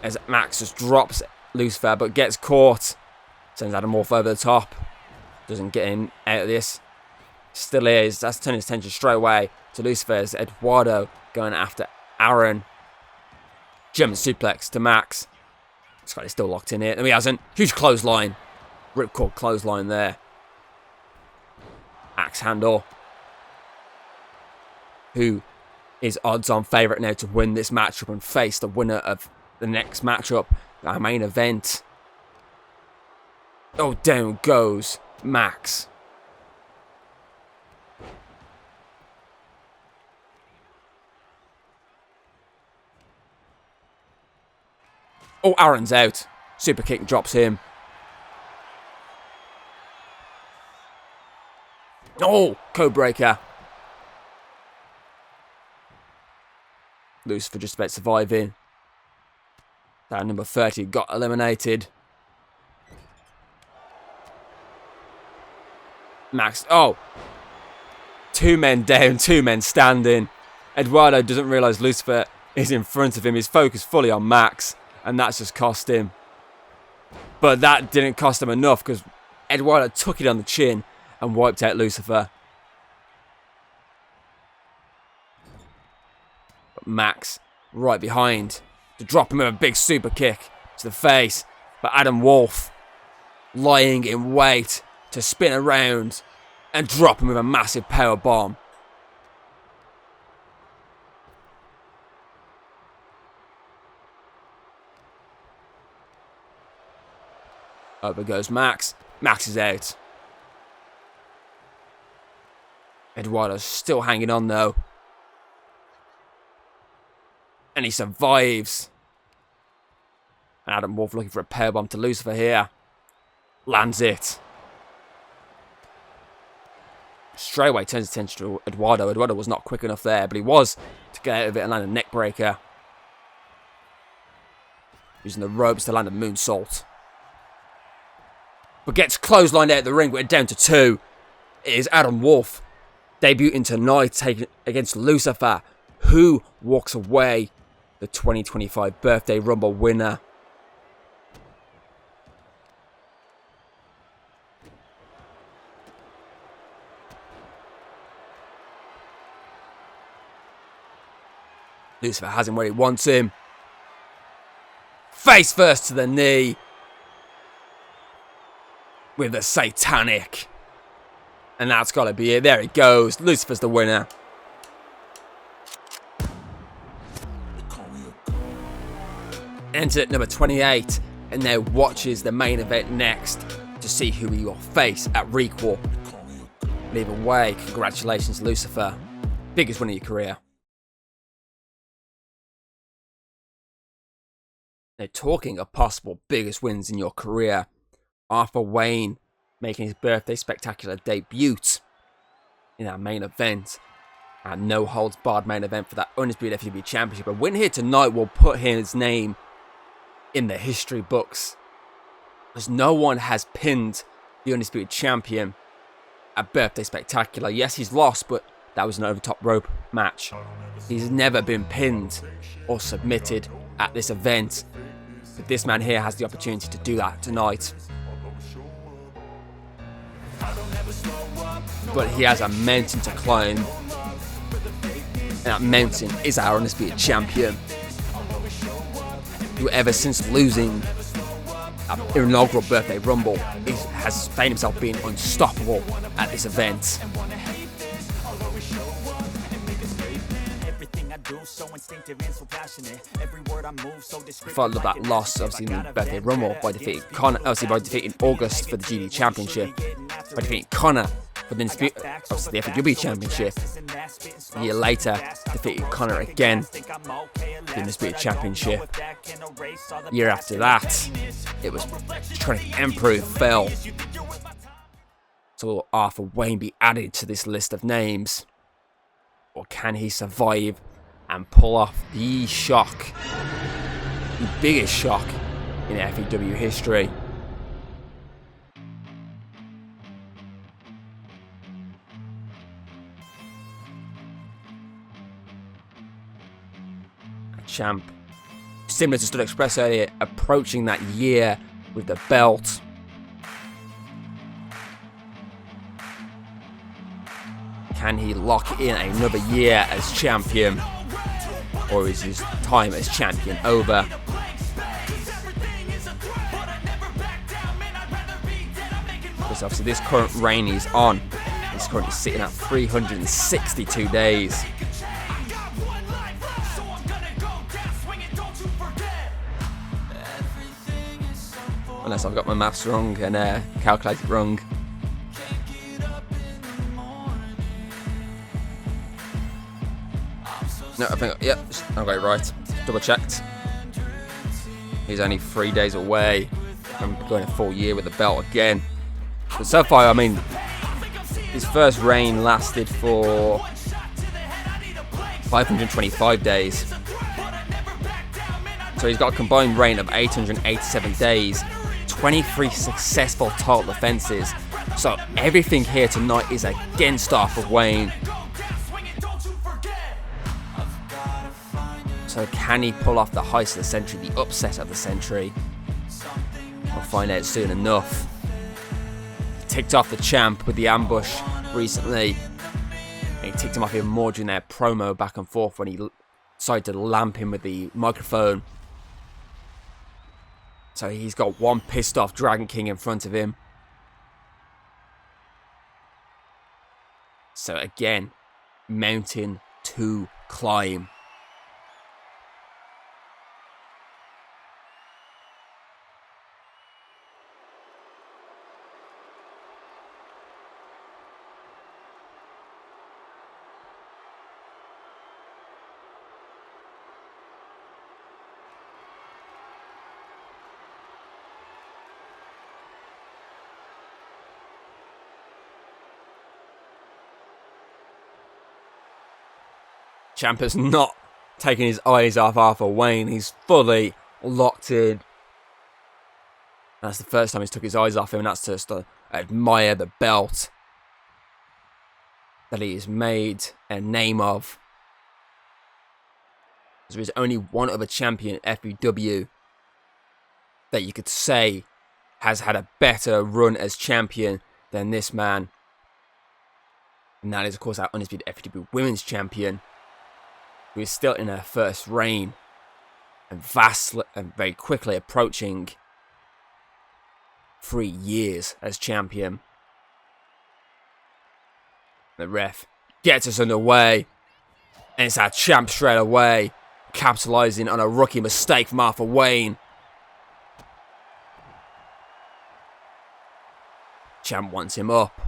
As Max just drops Lucifer but gets caught. Sends Adam Wolf over the top. Doesn't get him out of this. Still is. That's turning his attention straight away to Lucifer as Eduardo going after Aaron. German suplex to Max. Scotty's still locked in here. No, he hasn't. Huge clothesline. Ripcord clothesline there. Axe handle. Who is odds-on favourite now to win this matchup and face the winner of the next matchup, our main event. Oh, down goes Max. Oh, Aaron's out. Super kick drops him. Oh, code breaker. Lucifer just about surviving. That number 30 got eliminated. Max, oh. 2 men down, 2 men standing. Eduardo doesn't realise Lucifer is in front of him. He's focused fully on Max, and that's just cost him. But that didn't cost him enough because Eduardo took it on the chin and wiped out Lucifer. But Max right behind to drop him with a big super kick to the face. But Adam Wolf lying in wait to spin around and drop him with a massive power bomb. Over goes Max. Max is out. Eduardo's still hanging on though. And he survives. And Adam Wolf looking for a powerbomb to Lucifer here. Lands it. Straight away turns attention to Eduardo. Eduardo was not quick enough there, but he was to get out of it and land a neck breaker. Using the ropes to land a moonsault. But gets clotheslined out of the ring. We're down to 2. It is Adam Wolf debuting tonight taking against Lucifer, who walks away the 2025 Birthday Rumble winner. Lucifer has him where he wants him. Face first to the knee. With a satanic. And that's got to be it. There it goes. Lucifer's the winner. Enter at number 28. And now watches the main event next to see who he will face at Requel. But either way, congratulations, Lucifer. Biggest win of your career. Now, talking of possible biggest wins in your career, Arthur Wayne making his birthday spectacular debut in our main event. A no-holds-barred main event for that Undisputed FEW Championship. A win here tonight will put his name in the history books, as no one has pinned the Undisputed Champion at Birthday Spectacular. Yes, he's lost, but that was an over-top rope match. He's never been pinned or submitted at this event. But this man here has the opportunity to do that tonight. But he has a mountain to climb. And that mountain is our Undisputed Champion, who ever since losing an inaugural Birthday Rumble has found himself being unstoppable at this event. Followed that loss, obviously, in the Birthday Rumble by defeating Connor, by defeating August for the GD Championship, by defeating Connor for the FEW Championship. A year later, defeating Connor again for the Undisputed Championship. A year after that, it was Trent Emperor who fell. So will Arthur Wayne be added to this list of names? Or can he survive and pull off the shock, the biggest shock in FEW history? Champ, similar to Stud Express earlier, approaching that year with the belt. Can he lock in another year as champion? Or is his time as champion over? Because obviously this current reign he's on is currently sitting at 362 days. Unless I've got my maths wrong and calculated wrong. No, I think, yep, I got it right. Double checked. He's only 3 days away from going a full year with the belt again. But so far, I mean, his first reign lasted for 525 days. So he's got a combined reign of 887 days, 23 successful title defenses. So everything here tonight is against Arthur Wayne. So can he pull off the heist of the century, the upset of the century? We'll find out soon enough. He ticked off the champ with the ambush recently. And he ticked him off even more during their promo back and forth when he decided to lamp him with the microphone. So he's got one pissed off Dragon King in front of him. So again, mountain to climb. Champ has not taken his eyes off Arthur Wayne. He's fully locked in. And that's the first time he's took his eyes off him, and that's just to admire the belt that he has made a name of. There is only one other champion in FEW that you could say has had a better run as champion than this man. And that is, of course, our Undisputed FEW Women's Champion, who is still in her first reign and very quickly approaching 3 years as champion. The ref gets us underway, and it's our champ straight away, capitalising on a rookie mistake from Arthur Wayne. Champ wants him up.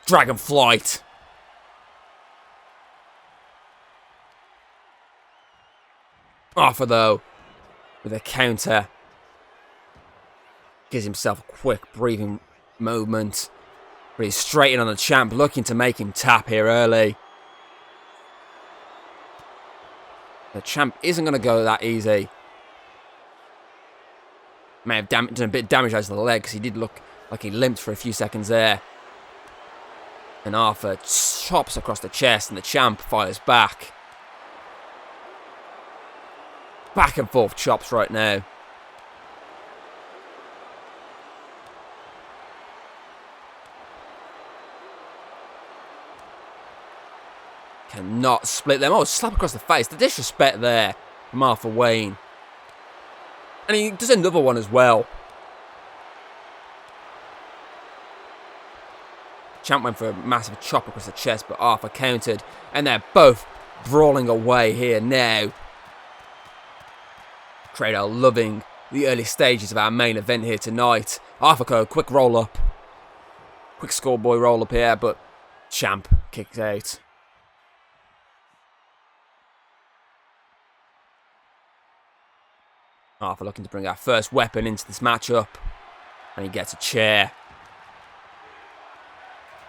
Dragon Flight. Arthur, though, with a counter, gives himself a quick breathing moment. But he's straight in on the champ, looking to make him tap here early. The champ isn't going to go that easy. May have done a bit of damage to the leg, because he did look like he limped for a few seconds there. And Arthur chops across the chest, and the champ fires back. Back and forth chops right now. Cannot split them. Oh, slap across the face. The disrespect there from Arthur Wayne. And he does another one as well. Champ went for a massive chop across the chest, but Arthur countered. And they're both brawling away here now. Credo loving the early stages of our main event here tonight. Arthur, quick roll up. Quick schoolboy roll up here, but Champ kicks out. Arthur looking to bring our first weapon into this matchup. And he gets a chair.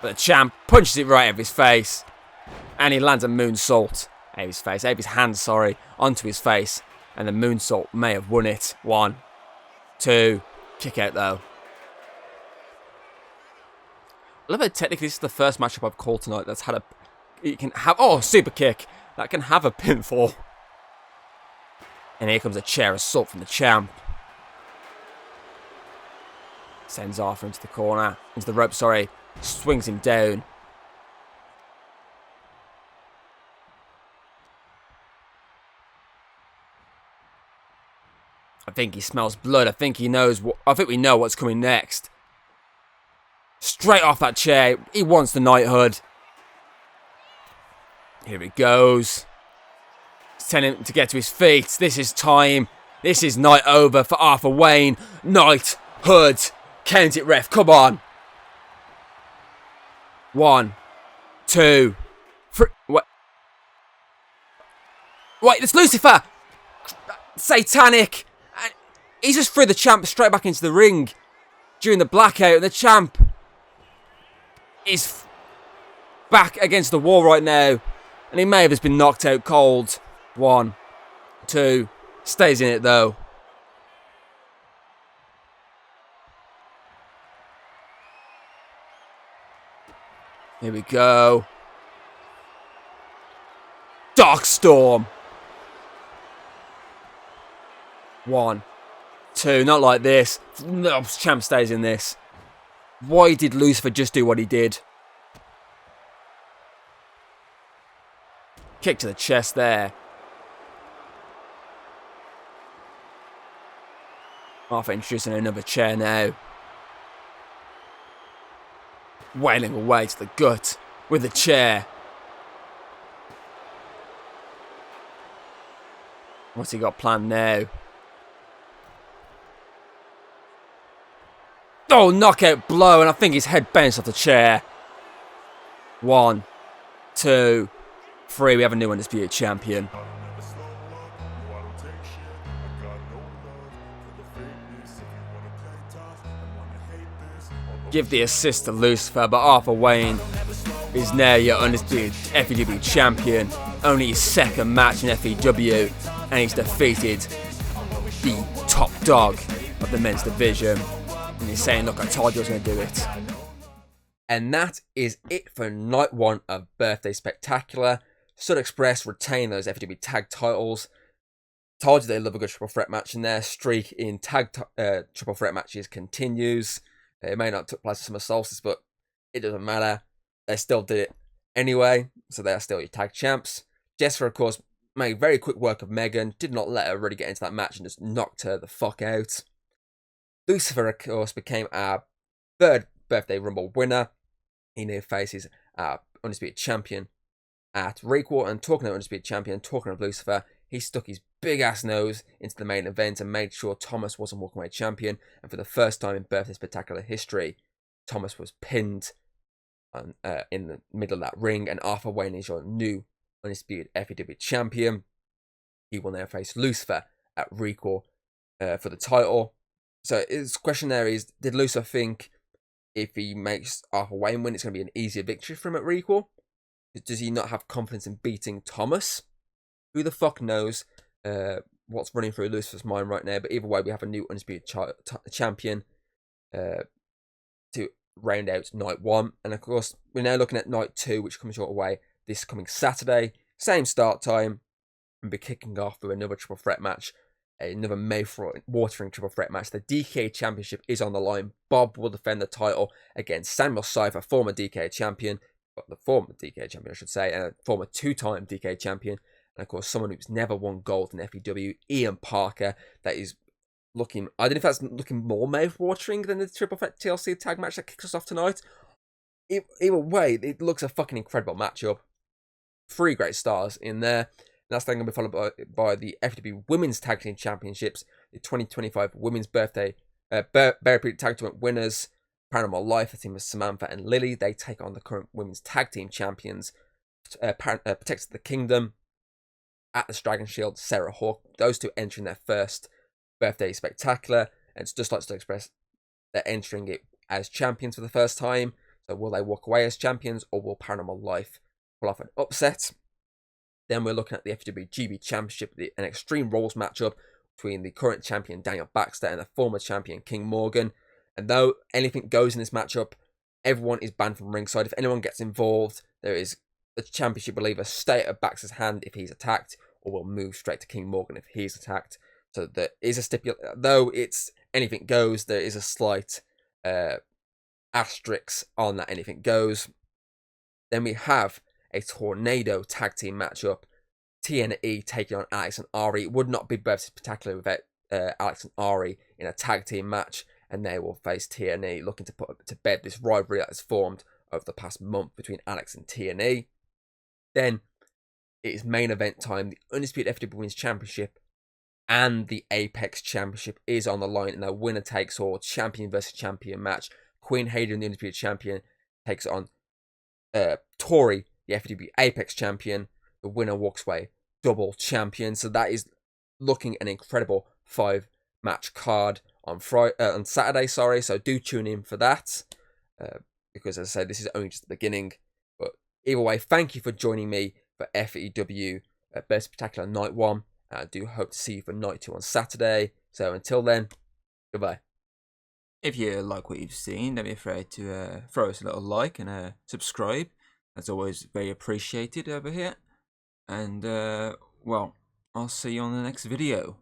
But the champ punches it right out of his face. And he lands a moonsault out of his face. Out of his hand, sorry. Onto his face. And the moonsault may have won it. 1, 2. Kick out, though. I love how technically this is the first matchup I've called tonight that's had a He can have... Oh, super kick. That can have a pinfall. And here comes a chair assault from the champ. Sends Arthur into the corner. Into the rope, sorry. Swings him down. I think he smells blood. I think he knows what... I think we know what's coming next. Straight off that chair. He wants the knighthood. Here he goes. He's telling him to get to his feet. This is time. This is night over for Arthur Wayne. Knighthood. Count it, ref. Come on. 1, 2, 3. What? Wait, it's Lucifer. Satanic. And he's just threw the champ straight back into the ring during the blackout. And the champ is back against the wall right now. And he may have just been knocked out cold. 1, 2. Stays in it though. Here we go. Dark Storm. 1, 2. Not like this. No, champ stays in this. Why did Lucifer just do what he did? Kick to the chest there. Arthur introducing another chair now. Wailing away to the gut with the chair. What's he got planned now? Oh, knockout blow, and I think his head bounced off the chair. 1, 2, 3. We have a new Undisputed Champion. Give the assist to Lucifer, but Arthur Wayne is now your Undisputed FEW Champion. Only his second match in FEW, and he's defeated the top dog of the men's division. And he's saying, look, I told you I was going to do it. And that is it for night 1 of Birthday Spectacular. Sud Express retain those FEW tag titles. Told you they love a good triple threat match, and their streak in tag triple threat matches continues. It may not took place at Summer Solstice, but it doesn't matter. They still did it anyway, so they are still your tag champs. Jessica, of course, made very quick work of Megan, did not let her really get into that match and just knocked her the fuck out. Lucifer, of course, became our 3rd Birthday Rumble winner. He now faces our Undisputed Champion at Requel. And talking of Undisputed Champion, talking of Lucifer, he stuck his big ass nose into the main event and made sure Thomas wasn't walking away champion. And for the first time in Birthday Spectacular history, Thomas was pinned in the middle of that ring, and Arthur Wayne is your new Undisputed FEW Champion. He will now face Lucifer at Requel for the title. So his question there is, did Lucifer think if he makes Arthur Wayne win, it's going to be an easier victory for him at Requel? Does he not have confidence in beating Thomas? Who the fuck knows what's running through Lucifer's mind right now? But either way, we have a new Undisputed Champion to round out night 1. And of course, we're now looking at night 2, which comes your way this coming Saturday. Same start time. And be kicking off with another triple threat match. Another mouth-watering triple threat match. The DK Championship is on the line. Bob will defend the title against Samuel Cypher, former DK champion. The former DK champion, I should say. And a former 2-time DK champion. And of course, someone who's never won gold in FEW, Ian Parker. That is looking, I don't know if that's looking more mouth-watering than the Triple Threat TLC tag match that kicks us off tonight. Either way, it looks a fucking incredible matchup. 3 great stars in there. And that's then going to be followed by the FEW Women's Tag Team Championships, the 2025 Women's Birthday Therapeutic Tag Tournament winners, Paranormal Life, the team of Samantha and Lily. They take on the current Women's Tag Team Champions, Protects the Kingdom, Atlas Dragon Shield, Sarah Hawk. Those two entering their first Birthday Spectacular. And it's just like to express, they're entering it as champions for the first time. So will they walk away as champions, or will Paranormal Life pull off an upset? Then we're looking at the FEW GB Championship, an Extreme Rules matchup between the current champion Daniel Baxter and the former champion King Morgan. And though anything goes in this matchup, everyone is banned from ringside. If anyone gets involved, there is the championship will either stay at Baxter's hand if he's attacked, or will move straight to King Morgan if he's attacked. So there is a stipulation, though it's anything goes, there is a slight asterisk on that anything goes. Then we have a Tornado tag team matchup. TNE taking on Alex and Ari. It would not be Birthday Spectacular without Alex and Ari in a tag team match, and they will face TNE, looking to put to bed this rivalry that has formed over the past month between Alex and TNE. Then it is main event time. The Undisputed FEW Women's Championship and the Apex Championship is on the line in a winner takes all champion versus champion match. Queen Hadrian, the Undisputed Champion, takes on Tori, the FEW Apex Champion. The winner walks away double champion. So that is looking an incredible 5-match card on Saturday. So do tune in for that, because as I said, this is only just the beginning. But either way, thank you for joining me for FEW Best Spectacular Night 1. I do hope to see you for Night 2 on Saturday. So until then, goodbye. If you like what you've seen, don't be afraid to throw us a little like and subscribe. That's always very appreciated over here. And, well, I'll see you on the next video.